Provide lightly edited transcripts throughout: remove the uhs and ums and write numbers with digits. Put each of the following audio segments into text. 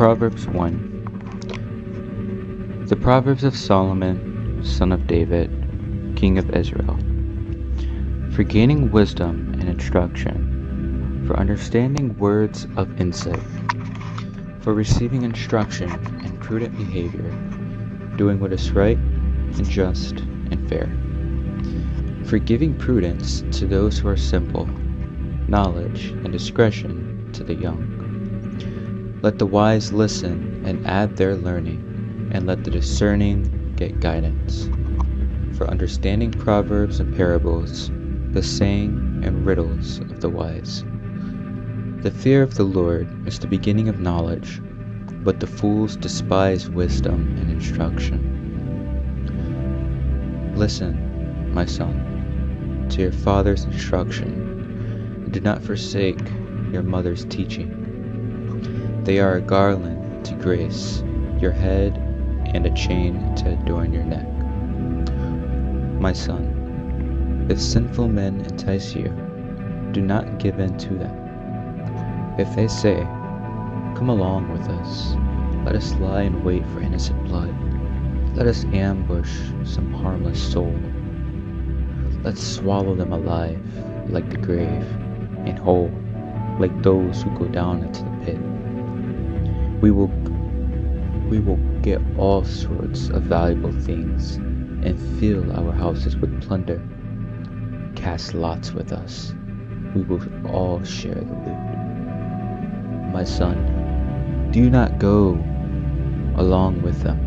Proverbs 1. The Proverbs of Solomon, son of David, king of Israel. For gaining wisdom and instruction, for understanding words of insight, for receiving instruction and prudent behavior, doing what is right and just and fair, for giving prudence to those who are simple, knowledge and discretion to the young. Let the wise listen and add their learning, and let the discerning get guidance. For understanding proverbs and parables, the saying and riddles of the wise. The fear of the Lord is the beginning of knowledge, but the fools despise wisdom and instruction. Listen, my son, to your father's instruction, and do not forsake your mother's teaching. They are a garland to grace your head and a chain to adorn your neck. My son, if sinful men entice you, do not give in to them. If they say, "Come along with us, let us lie in wait for innocent blood. Let us ambush some harmless soul. Let's swallow them alive like the grave, and whole like those who go down into the pit. We will get all sorts of valuable things and fill our houses with plunder. Cast lots with us. We will all share the loot. My son, do not go along with them.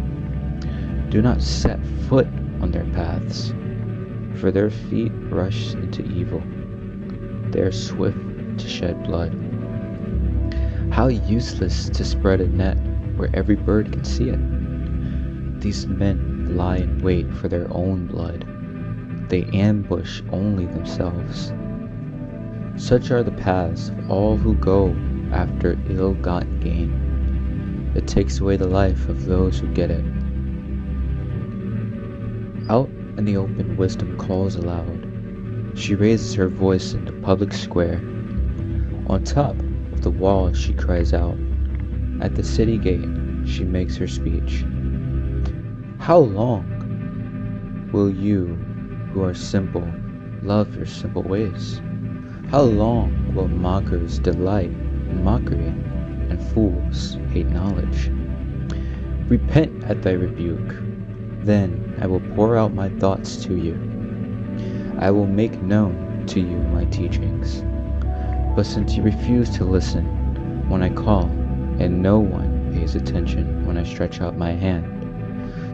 Do not set foot on their paths, for their feet rush into evil. They are swift to shed blood. How useless to spread a net where every bird can see it. These men lie in wait for their own blood. They ambush only themselves. Such are the paths of all who go after ill-gotten gain. It takes away the life of those who get it. Out in the open, wisdom calls aloud. She raises her voice in the public square. On top of the wall she cries out. At the city gate she makes her speech. How long will you who are simple love your simple ways? How long will mockers delight in mockery, and fools hate knowledge? Repent at thy rebuke, then I will pour out my thoughts to you. I will make known to you my teachings. But since you refuse to listen when I call, and no one pays attention when I stretch out my hand,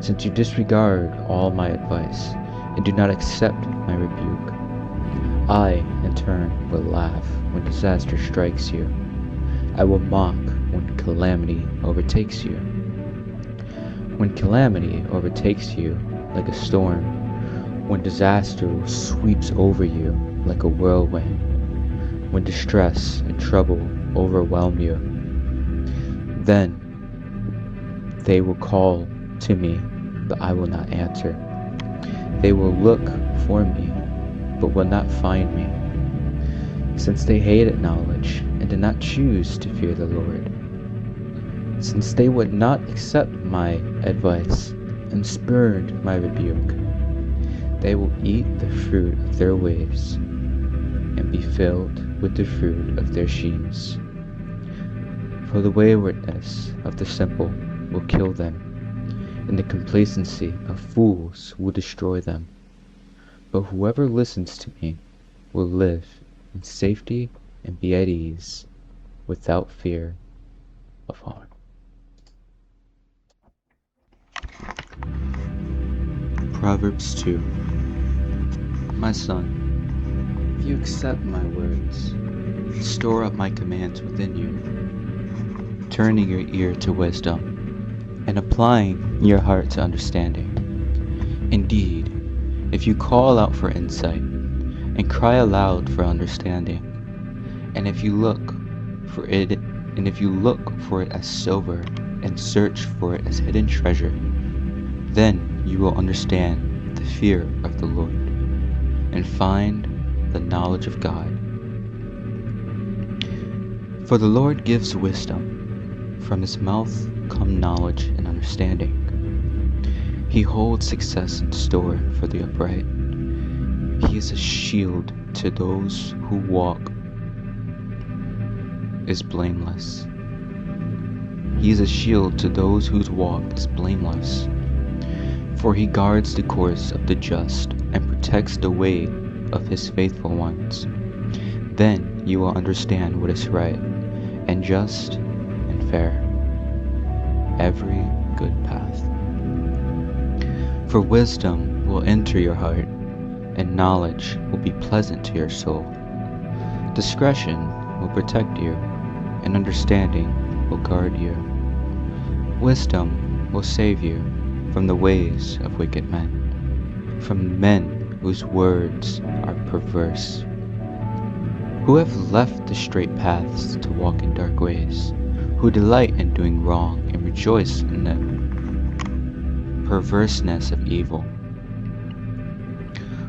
since you disregard all my advice and do not accept my rebuke, I, in turn, will laugh when disaster strikes you. I will mock when calamity overtakes you. When calamity overtakes you like a storm, when disaster sweeps over you like a whirlwind, when distress and trouble overwhelm you, then they will call to me, but I will not answer. They will look for me, but will not find me, since they hated knowledge and did not choose to fear the Lord. Since they would not accept my advice and spurned my rebuke, they will eat the fruit of their ways and be filled with the fruit of their sheaves. For the waywardness of the simple will kill them, and the complacency of fools will destroy them. But whoever listens to me will live in safety and be at ease, without fear of harm. Proverbs 2. My son, if you accept my words, store up my commands within you, turning your ear to wisdom, and applying your heart to understanding. Indeed, if you call out for insight, and cry aloud for understanding, and if you look for it as silver, and search for it as hidden treasure, then you will understand the fear of the Lord, and find the knowledge of God. For the Lord gives wisdom. From his mouth come knowledge and understanding. He holds success in store for the upright. He is a shield to those who walk is blameless. He is a shield to those whose walk is blameless. For he guards the course of the just and protects the way of his faithful ones. Then you will understand what is right and just and fair, every good path. For wisdom will enter your heart, and knowledge will be pleasant to your soul. Discretion will protect you, and understanding will guard you. Wisdom will save you from the ways of wicked men, from men whose words are perverse, who have left the straight paths to walk in dark ways, who delight in doing wrong and rejoice in the perverseness of evil,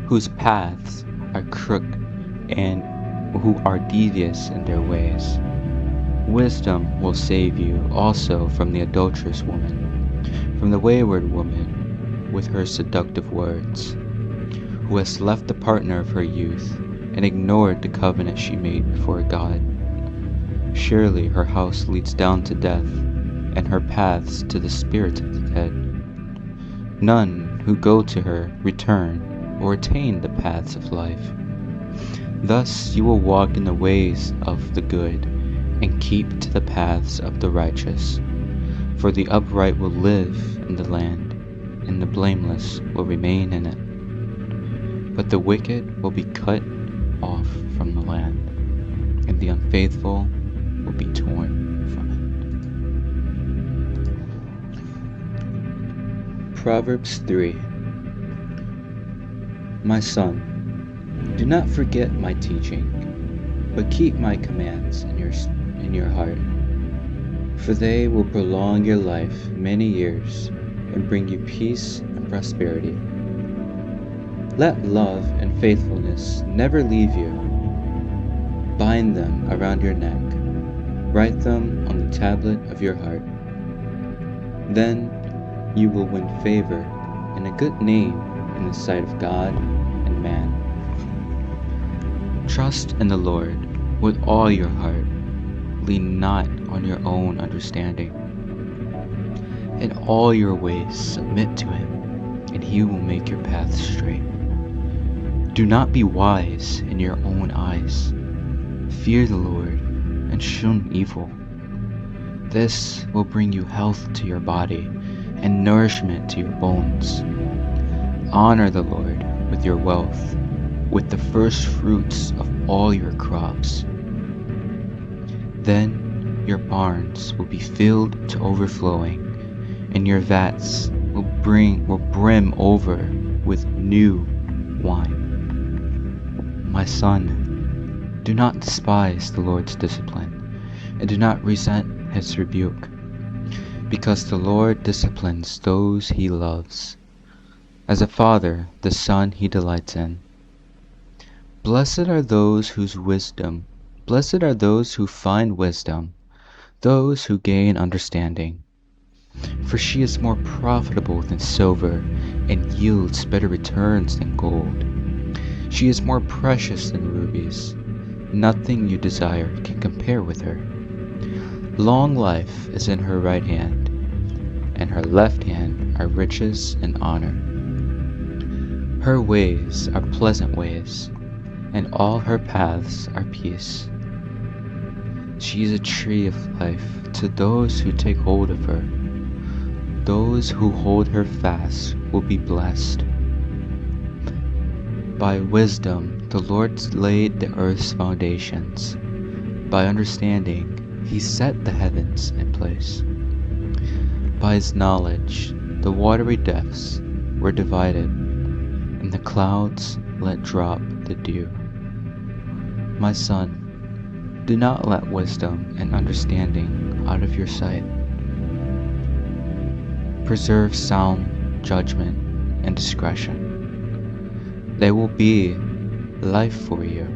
whose paths are crooked and who are devious in their ways. Wisdom will save you also from the adulterous woman, from the wayward woman with her seductive words, who has left the partner of her youth and ignored the covenant she made before God. Surely her house leads down to death, and her paths to the spirits of the dead. None who go to her return or attain the paths of life. Thus you will walk in the ways of the good, and keep to the paths of the righteous. For the upright will live in the land, and the blameless will remain in it. But the wicked will be cut off from the land, and the unfaithful will be torn from it. Proverbs 3. My son, do not forget my teaching, but keep my commands in your heart, for they will prolong your life many years and bring you peace and prosperity. Let love and faithfulness never leave you. Bind them around your neck. Write them on the tablet of your heart. Then you will win favor and a good name in the sight of God and man. Trust in the Lord with all your heart. Lean not on your own understanding. In all your ways submit to him, and he will make your paths straight. Do not be wise in your own eyes. Fear the Lord and shun evil. This will bring you health to your body and nourishment to your bones. Honor the Lord with your wealth, with the first fruits of all your crops. Then your barns will be filled to overflowing, and your vats will brim over with new wine. My son, do not despise the Lord's discipline, and do not resent his rebuke, because the Lord disciplines those he loves. As a father, the son he delights in. Blessed are those who find wisdom, those who gain understanding. For she is more profitable than silver, and yields better returns than gold. She is more precious than rubies. Nothing you desire can compare with her. Long life is in her right hand, and her left hand are riches and honor. Her ways are pleasant ways, and all her paths are peace. She is a tree of life to those who take hold of her. Those who hold her fast will be blessed. By wisdom the Lord laid the earth's foundations. By understanding he set the heavens in place. By his knowledge the watery depths were divided, and the clouds let drop the dew. My son, do not let wisdom and understanding out of your sight. Preserve sound judgment and discretion. They will be life for you,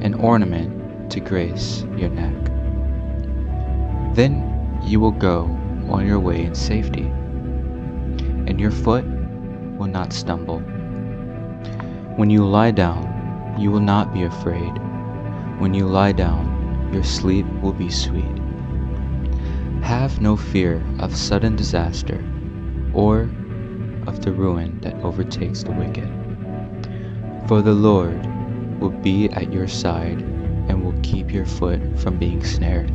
an ornament to grace your neck. Then you will go on your way in safety, and your foot will not stumble. When you lie down, you will not be afraid. When you lie down, your sleep will be sweet. Have no fear of sudden disaster or of the ruin that overtakes the wicked. For the Lord will be at your side and will keep your foot from being snared.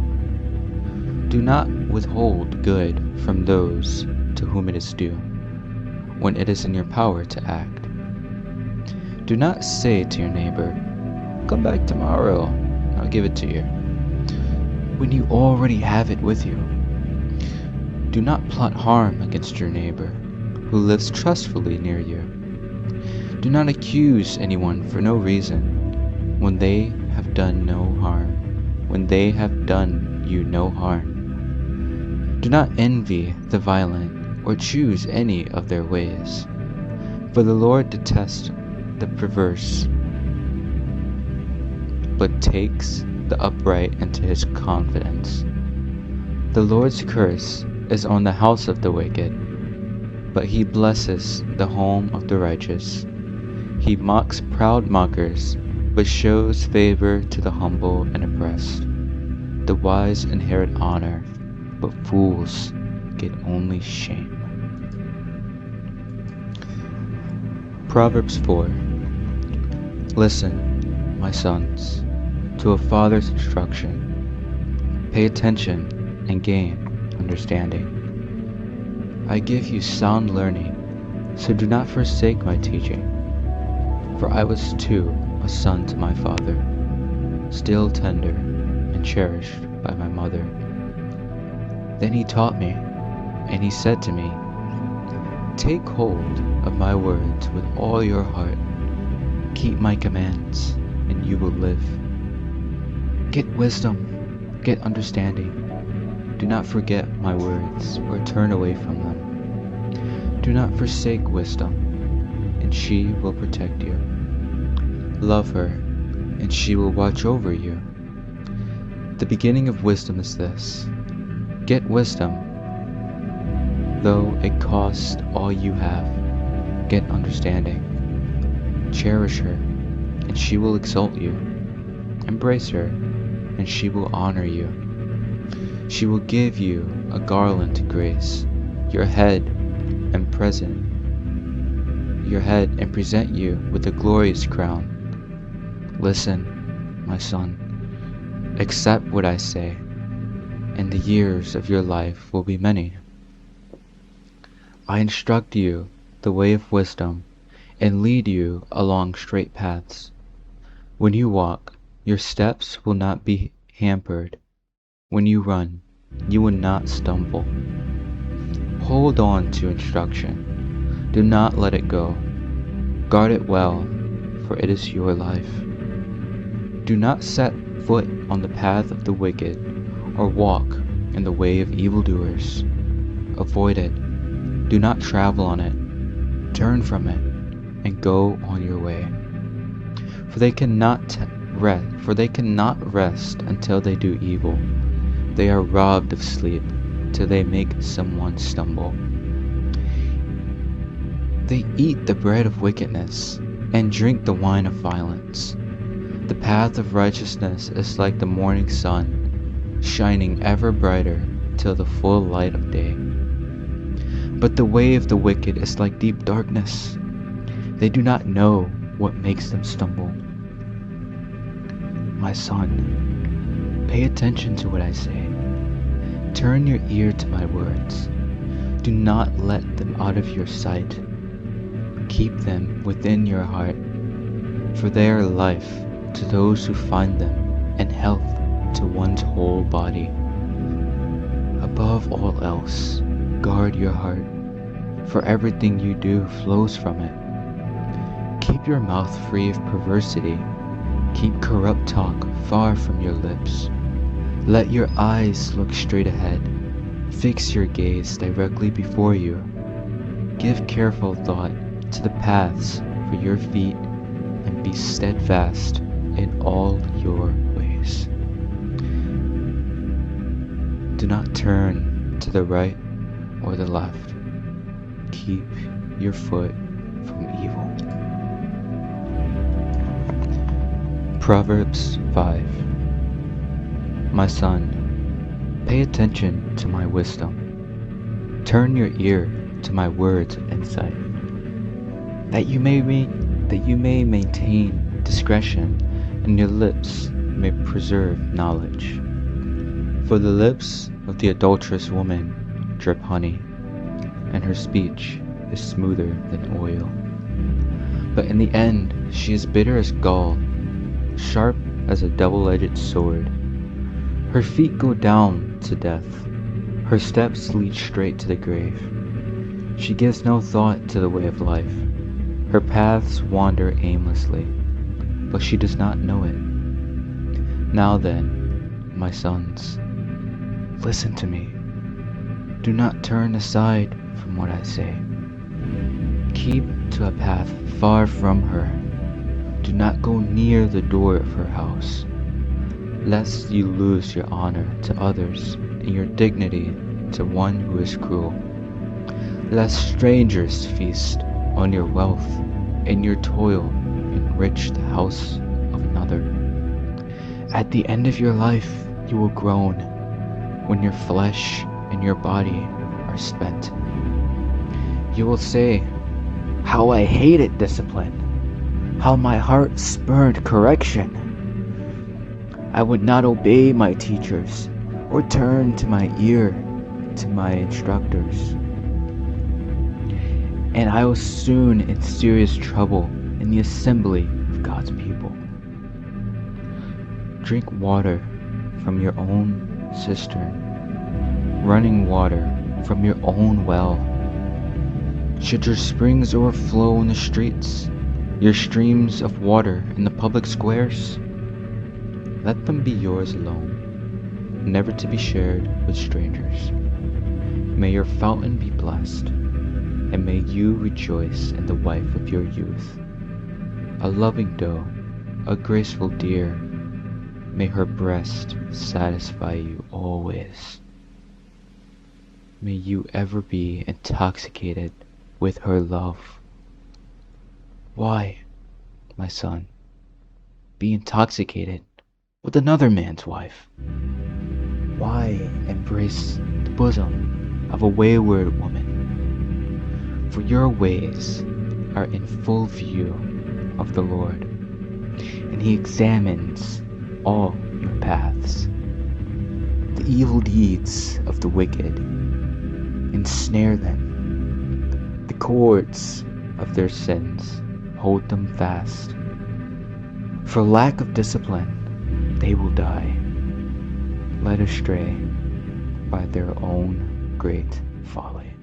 Do not withhold good from those to whom it is due, when it is in your power to act. Do not say to your neighbor, "Come back tomorrow, I'll give it to you," when you already have it with you. Do not plot harm against your neighbor, who lives trustfully near you. Do not accuse anyone for no reason, when they have done you no harm. Do not envy the violent or choose any of their ways, for the Lord detests the perverse, but takes the upright into his confidence. The Lord's curse is on the house of the wicked, but he blesses the home of the righteous. He mocks proud mockers, but shows favor to the humble and oppressed. The wise inherit honor, but fools get only shame. Proverbs 4. Listen, my sons, to a father's instruction. Pay attention and gain understanding. I give you sound learning, so do not forsake my teaching. For I was too a son to my father, still tender and cherished by my mother. Then he taught me, and he said to me, "Take hold of my words with all your heart. Keep my commands, and you will live. Get wisdom, get understanding. Do not forget my words or turn away from them. Do not forsake wisdom, and she will protect you. Love her, and she will watch over you. The beginning of wisdom is this: get wisdom, though it costs all you have. Get understanding. Cherish her, and she will exalt you. Embrace her, and she will honor you. She will give you a garland to grace your head and present you with a glorious crown. Listen, my son, accept what I say, and the years of your life will be many. I instruct you the way of wisdom and lead you along straight paths. When you walk, your steps will not be hampered. When you run, you will not stumble. Hold on to instruction. Do not let it go. Guard it well, for it is your life. Do not set foot on the path of the wicked, or walk in the way of evildoers. Avoid it. Do not travel on it. Turn from it, and go on your way. For they cannot rest until they do evil. They are robbed of sleep till they make someone stumble. They eat the bread of wickedness and drink the wine of violence. The path of righteousness is like the morning sun, shining ever brighter till the full light of day. But the way of the wicked is like deep darkness. They do not know what makes them stumble. My son, pay attention to what I say. Turn your ear to my words. Do not let them out of your sight. Keep them within your heart, for they are life to those who find them, and health to one's whole body. Above all else, guard your heart, for everything you do flows from it. Keep your mouth free of perversity. Keep corrupt talk far from your lips. Let your eyes look straight ahead. Fix your gaze directly before you. Give careful thought to the paths for your feet, and be steadfast in all your ways. Do Do not turn to the right or the left. Keep your foot from evil. Proverbs 5. My son, pay attention to my wisdom. Turn your ear to my words of insight, that you may maintain discretion, and your lips may preserve knowledge. For the lips of the adulterous woman drip honey, and her speech is smoother than oil. But in the end she is bitter as gall, sharp as a double-edged sword. Her feet go down to death, her steps lead straight to the grave. She gives no thought to the way of life. Her paths wander aimlessly, but she does not know it. Now then, my sons, listen to me. Do not turn aside from what I say. Keep to a path far from her. Do not go near the door of her house, lest you lose your honor to others and your dignity to one who is cruel. Lest strangers feast on your wealth, and your toil enrich the house of another. At the end of your life you will groan, when your flesh and your body are spent. You will say, "How I hated discipline! How my heart spurned correction! I would not obey my teachers, or turn to my ear to my instructors. And I was soon in serious trouble in the assembly of God's people." Drink water from your own cistern, running water from your own well. Should your springs overflow in the streets, your streams of water in the public squares? Let them be yours alone, never to be shared with strangers. May your fountain be blessed, and may you rejoice in the wife of your youth. A loving doe, a graceful deer, may her breast satisfy you always. May you ever be intoxicated with her love. Why, my son, be intoxicated with another man's wife? Why embrace the bosom of a wayward woman? For your ways are in full view of the Lord, and He examines all your paths. The evil deeds of the wicked ensnare them. The cords of their sins hold them fast. For lack of discipline, they will die, led astray by their own great folly.